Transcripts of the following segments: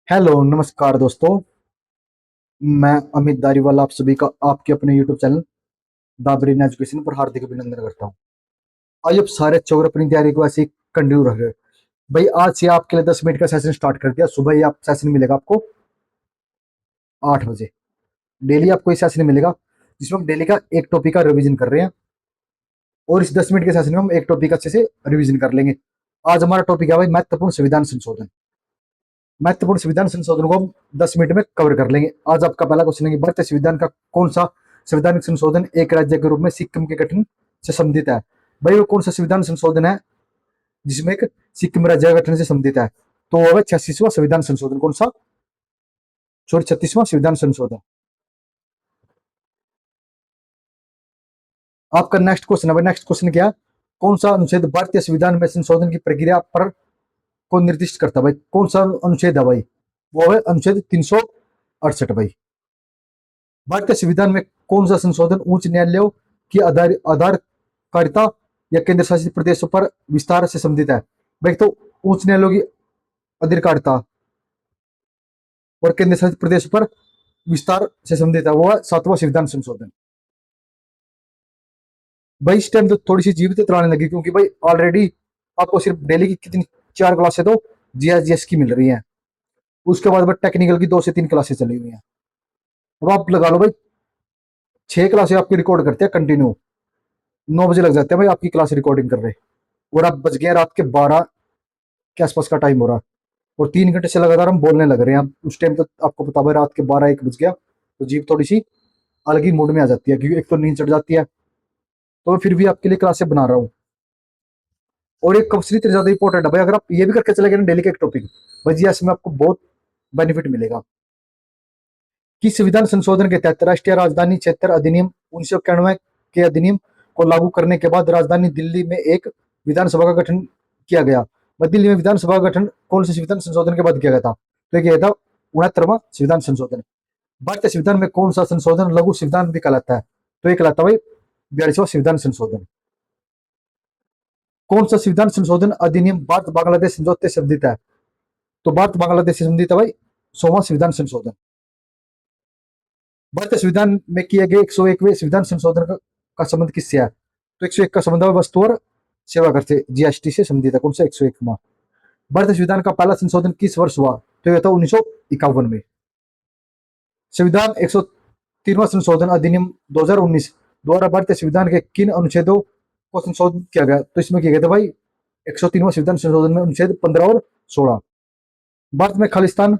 Hello नमस्कार दोस्तों। मैं अमित दारीवाल आप सभी का आपके अपने यूट्यूब चैनल दाबरी इन एजुकेशन पर हार्दिक अभिनंदन करता हूँ। आइए अब सारे चौर अपनी तैयारी को ऐसे ही कंटिन्यू रख रहे। भाई आज से आपके लिए 10 मिनट का सेशन स्टार्ट कर दिया। सुबह ही आप सेशन मिलेगा आपको 8 बजे। डेली आपको ये सेशन मिलेगा जिसमें हम डेली का एक टॉपिक का रिवीजन कर रहे हैं और इस 10 मिनट के सेशन में हम एक टॉपिक अच्छे से रिवीजन कर लेंगे। आज हमारा टॉपिक है भाई महत्वपूर्ण संविधान संशोधन। महत्वपूर्ण संविधान संशोधन को हम 10 मिनट में कवर कर लेंगे। आज आपका पहला क्वेश्चन है कि भारतीय संविधान का कौन सा संवैधानिक संशोधन एक राज्य के रूप में सिक्किम के गठन से संबंधित है। भाई वो कौन सा संविधान संशोधन है जिसमें एक सिक्किम राज्य का गठन से संबंधित है? तो वो है 86वां संविधान संशोधन। कौन सा? सॉरी, 36वां संविधान संशोधन। आपका नेक्स्ट क्वेश्चन है भाई। नेक्स्ट क्वेश्चन क्या है? कौन सा अनुच्छेद भारतीय संविधान में संशोधन की प्रक्रिया पर को निर्दिष्ट करता है? भाई कौन सा अनुच्छेद है भाई? वो है अनुच्छेद 368। भाई भारतीय संविधान में कौन सा संशोधन उच्च न्यायालयों की आधारकारिता या केंद्र शासित प्रदेशों पर विस्तार से संबंधित है? भाई तो उच्च न्यायालयों की आधिकारिता और केंद्र शासित प्रदेशों पर विस्तार से संबंधित है, वो है 7वां संविधान संशोधन। भाई इस टाइम तो थोड़ी सी जीवित चलाने लगी क्योंकि भाई ऑलरेडी आपको सिर्फ डेली की कितनी 4 क्लासें तो जीएस की मिल रही हैं। उसके बाद भाई टेक्निकल की 2 से 3 क्लासें चली हुई हैं। अब आप लगा लो भाई 6 क्लासें आपकी रिकॉर्ड करते हैं कंटिन्यू। 9 बजे लग जाते हैं भाई आपकी क्लास रिकॉर्डिंग कर रहे। और आप बज गए रात के 12 के आसपास का टाइम हो रहा है और 3 घंटे से लगातार हम बोलने लग रहे हैं। उस टाइम तो आपको पता है रात के 12-1 बज गया तो जीप थोड़ी सी अलग ही मूड में आ जाती है क्योंकि एक तो नींद चढ़ जाती है। तो मैं फिर भी आपके लिए क्लासें बना रहा हूँ। और एक क्वेश्चन इतना ज्यादा इंपॉर्टेंट है भाई, अगर आप ये भी करके चले गए ना डेली का एक टॉपिक, भाई जी इसमें आपको बहुत बेनिफिट मिलेगा। कि संविधान संशोधन के तहत राष्ट्रीय राजधानी क्षेत्र अधिनियम 1991 के अधिनियम को लागू करने के बाद राजधानी दिल्ली में एक विधानसभा का गठन किया गया। वह दिल्ली में विधानसभा का गठन कौन से संविधान संशोधन के बाद किया गया था? तो ये था 69वां संविधान संशोधन। भारतीय संविधान में कौन सा संशोधन लघु संविधान भी कहलाता है? तो ये कहलाता है भाई 42वां संविधान संशोधन। कौन सा संविधान संशोधन अधिनियम भारत बांग्लादेश समझौते से संबंधित है? तो भारत बांग्लादेश से संबंधित है भाई 100वां संविधान संशोधन। भारतीय संविधान में किए गए 101वें संविधान संशोधन का संबंध किससे है? तो 101 का संबंध है वस्तु और सेवा कर से जीएसटी से संबंधित है। कौन सा 101 में? भारतीय संविधान का पहला संशोधन किस वर्ष हुआ? तो यह था 1951 में। संविधान 103वां संशोधन अधिनियम 2019 द्वारा भारतीय संविधान के किन अनुच्छेदों को संशोधित किया गया? तो इसमें किया गया था भाई 103वां संविधान संशोधन में अनुच्छेद 15 और 16। भारत में खालिस्तान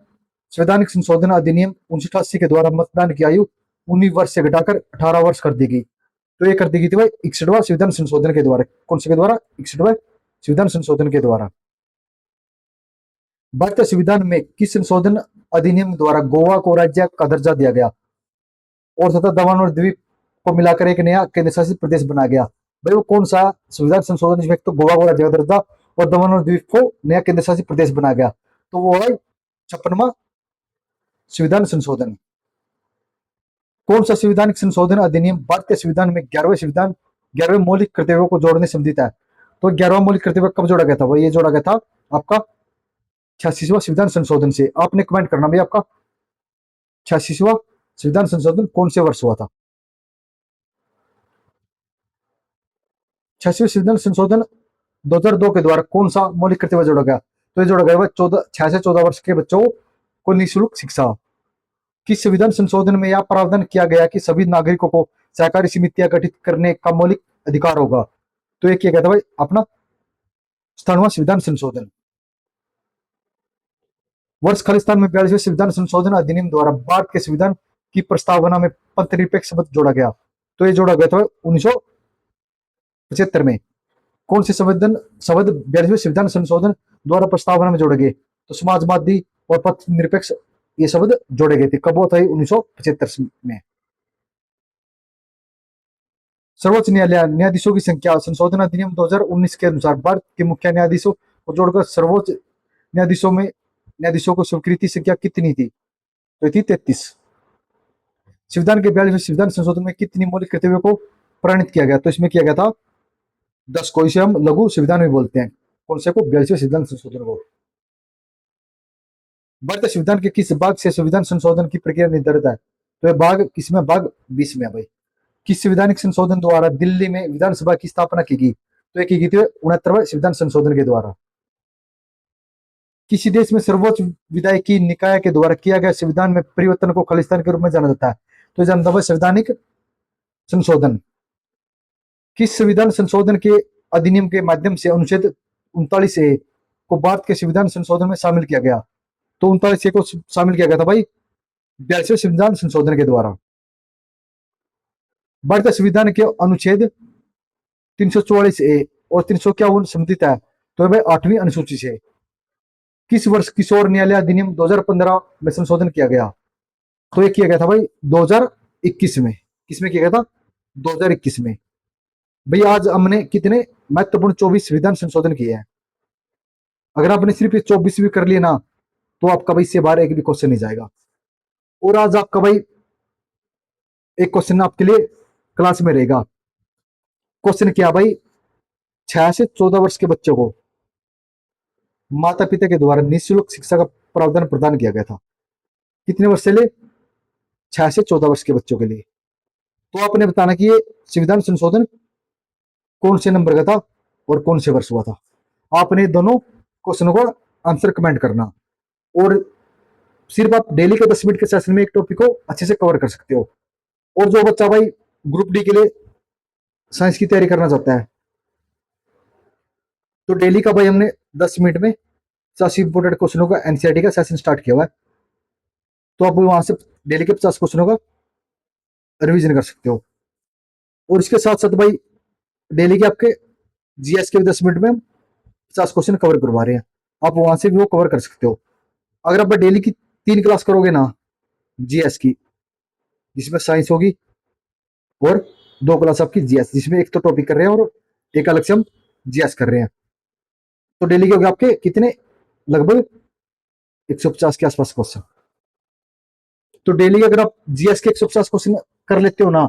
संवैधानिक संशोधन अधिनियम 1988 के द्वारा मतदान की आयु 19 वर्ष से घटाकर 18 वर्ष कर दी गई। तो ये कर दी गई थी भाई 61वां संविधान संशोधन के द्वारा। कौन से के द्वारा? 61वां संविधान संशोधन के द्वारा। भारतीय संविधान में किस संशोधन अधिनियम द्वारा गोवा को राज्य का दर्जा दिया गया और तथा दमन और द्वीप को मिलाकर एक नया केंद्र शासित प्रदेश बनाया गया? भाई वो कौन सा संविधान संशोधन जिसमें तो गोवा को राज्य का दर्जा और दमन और द्वीप को नया केंद्र शासित प्रदेश बनाया गया? तो वो है 56वां संविधान संशोधन। कौन सा संविधानिक संशोधन अधिनियम भारतीय संविधान में 11वें मौलिक कर्तव्यों को जोड़ने से संबंधित है? तो 11वां मौलिक कर्तव्य कब जोड़ा गया था? वही ये जोड़ा गया था आपका 86वां संविधान संशोधन से। आपने कमेंट करना भाई आपका 86वां संविधान संशोधन कौन से वर्ष हुआ था? 86वें संविधान संशोधन 2002 के द्वारा कौन सा मौलिक कर्तव्य जोड़ा गया? तो ये जोड़ा गया 6 से 14 वर्ष के बच्चों को निःशुल्क शिक्षा। किस संविधान संशोधन में यह प्रावधान किया गया कि सभी नागरिकों को सहकारी समितियां गठित करने का मौलिक अधिकार होगा? तो ये किया गया था भाई अपना 97वां संविधान संशोधन। वर्ष खालिस्तान में 42वें संविधान संशोधन अधिनियम द्वारा भारत के संविधान की प्रस्तावना में पंथ निरपेक्ष शब्द जोड़ा गया। तो ये जोड़ा गया था 1975 में। कौन से संविधान शब्द 42वें संविधान संशोधन द्वारा प्रस्तावना में जोड़े गए? तो समाजवादी और पथ निरपेक्ष ये शब्द जोड़े गए थे। कब हुआ था? 1975 में। सर्वोच्च न्यायालय न्यायाधीशों की संख्या संशोधन अधिनियम 2019 के अनुसार भारत के मुख्य न्यायाधीशों को जोड़कर सर्वोच्च न्यायाधीशों को स्वीकृति संख्या कितनी थी? तो थी 33। संविधान के 42वें संविधान संशोधन में कितनी मौलिक कर्तव्यों को प्रणीत किया गया? तो इसमें किया गया था 10 को। इसे हम लघु संविधान भी बोलते हैं। कौन से को? 42वें संविधान संशोधन को। भारतीय संविधान के किस भाग से संविधान संशोधन की प्रक्रिया निर्धारित है? तो ये भाग किसमें? भाग 20 में है भाई। किस संवैधानिक संशोधन द्वारा दिल्ली में विधानसभा की स्थापना की गई? तो ये की गई थी 69वें संविधान संशोधन के द्वारा। किसी देश में सर्वोच्च विधायिकी निकाय के द्वारा किया गया संविधान में परिवर्तन को खालिस्तान के रूप में जाना जाता है? तो जानता हुआ संवैधानिक संशोधन। किस संविधान संशोधन के अधिनियम के माध्यम से अनुच्छेद 39A को भारत के संविधान संशोधन में शामिल किया गया? तो 39A को शामिल किया गया था भाई 42वें संविधान संशोधन के द्वारा। भारतीय संविधान के अनुच्छेद 344A और 351 संबंधित है? तो भाई 8वीं अनुसूची से। किस वर्ष किशोर न्यायालय अधिनियम 2015 में संशोधन किया गया? तो ये किया गया था भाई 2021 में। किसमें किया गया था? 2021 में। भाई आज हमने कितने महत्वपूर्ण 24 संविधान संशोधन किए हैं। अगर आपने सिर्फ 24 भी कर लिए ना तो आपका भाई इससे बाहर एक भी क्वेश्चन नहीं जाएगा। और आज आपका भाई एक क्वेश्चन आपके लिए क्लास में रहेगा। क्वेश्चन क्या भाई? 6 से 14 वर्ष के बच्चों को माता पिता के द्वारा निःशुल्क शिक्षा का प्रावधान प्रदान किया गया था। कितने वर्ष से ले? 6 से 14 वर्ष के बच्चों के लिए। तो आपने बताना कि ये संविधान संशोधन कौन से नंबर का था और कौन से वर्ष हुआ था। आपने दोनों क्वेश्चनों का आंसर कमेंट करना। और सिर्फ आप डेली के 10 मिनट के सेशन में एक टॉपिक को अच्छे से कवर कर सकते हो। और जो बच्चा भाई ग्रुप डी के लिए साइंस की तैयारी करना चाहता है तो डेली का भाई हमने 10 मिनट में 50 इंपोर्टेंट क्वेश्चनों का एनसीईआरटी का सेशन स्टार्ट किया हुआ है। तो आप वहां से डेली के 50 क्वेश्चनों का रिवीजन कर सकते हो। और इसके साथ साथ भाई डेली के आपके जीएस के 10 मिनट में 50 क्वेश्चन कवर करवा रहे हैं। आप वहां से भी वो कवर कर सकते हो। अगर आप डेली की 3 क्लास करोगे ना जीएस की, जिसमें साइंस होगी, और 2 क्लास आपकी जीएस, जिसमें एक तो टॉपिक कर रहे हैं और एक अलग से हम जीएस कर रहे हैं, तो डेली के होंगे आपके कितने? लगभग 150 के आसपास क्वेश्चन। तो डेली अगर आप जीएस के 150 क्वेश्चन कर लेते हो ना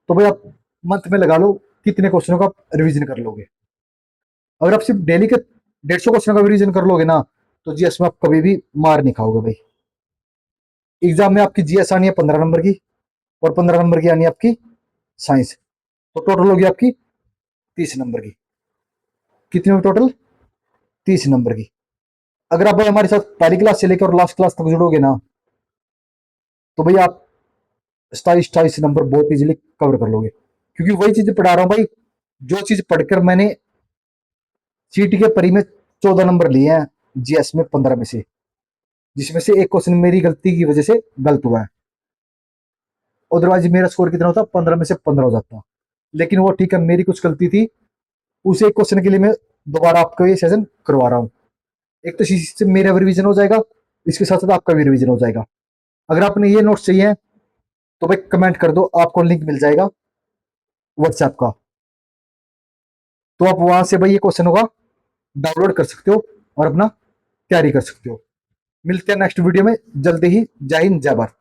तो भाई आप मंथ में लगा लो कितने क्वेश्चनों का रिवीजन कर लोगे। अगर आप सिर्फ डेली के 150 क्वेश्चन का रिवीजन कर लोगे ना तो जीएस में आप कभी भी मार नहीं खाओगे भाई। एग्जाम में आपकी जीएस आनी है 15 नंबर की और 15 नंबर की आनी है आपकी साइंस, तो टोटल होगी आपकी 30 नंबर की। कितनी होगी टोटल? 30 नंबर की। अगर आप भाई हमारे साथ पहली क्लास से लेकर और लास्ट क्लास तक जुड़ोगे ना तो भाई आप 27 नंबर बहुत इजीली कवर कर लोगे। क्योंकि वही चीज पढ़ा रहा हूँ भाई, जो चीज पढ़कर मैंने सीटी के परी में 14 नंबर लिए हैं जीएस में 15 में से, जिसमें से एक क्वेश्चन मेरी गलती की वजह से गलत हुआ है। अदरवाइज मेरा स्कोर कितना होता? 15 में से 15 हो जाता। लेकिन वो ठीक है, मेरी कुछ गलती थी। उस एक क्वेश्चन के लिए मैं दोबारा आपको ये सेशन करवा रहा हूँ। एक तो इसी से मेरा भी रिवीजन हो जाएगा, इसके साथ साथ आपका भी रिवीजन हो जाएगा। अगर आपने ये नोट्स चाहिए तो भाई कमेंट कर दो, आपको लिंक मिल जाएगा व्हाट्सएप का। तो आप वहां से भाई ये क्वेश्चनों का डाउनलोड कर सकते हो और अपना तैयारी कर सकते हो। मिलते हैं नेक्स्ट वीडियो में जल्दी ही। जय हिंद, जय भारत।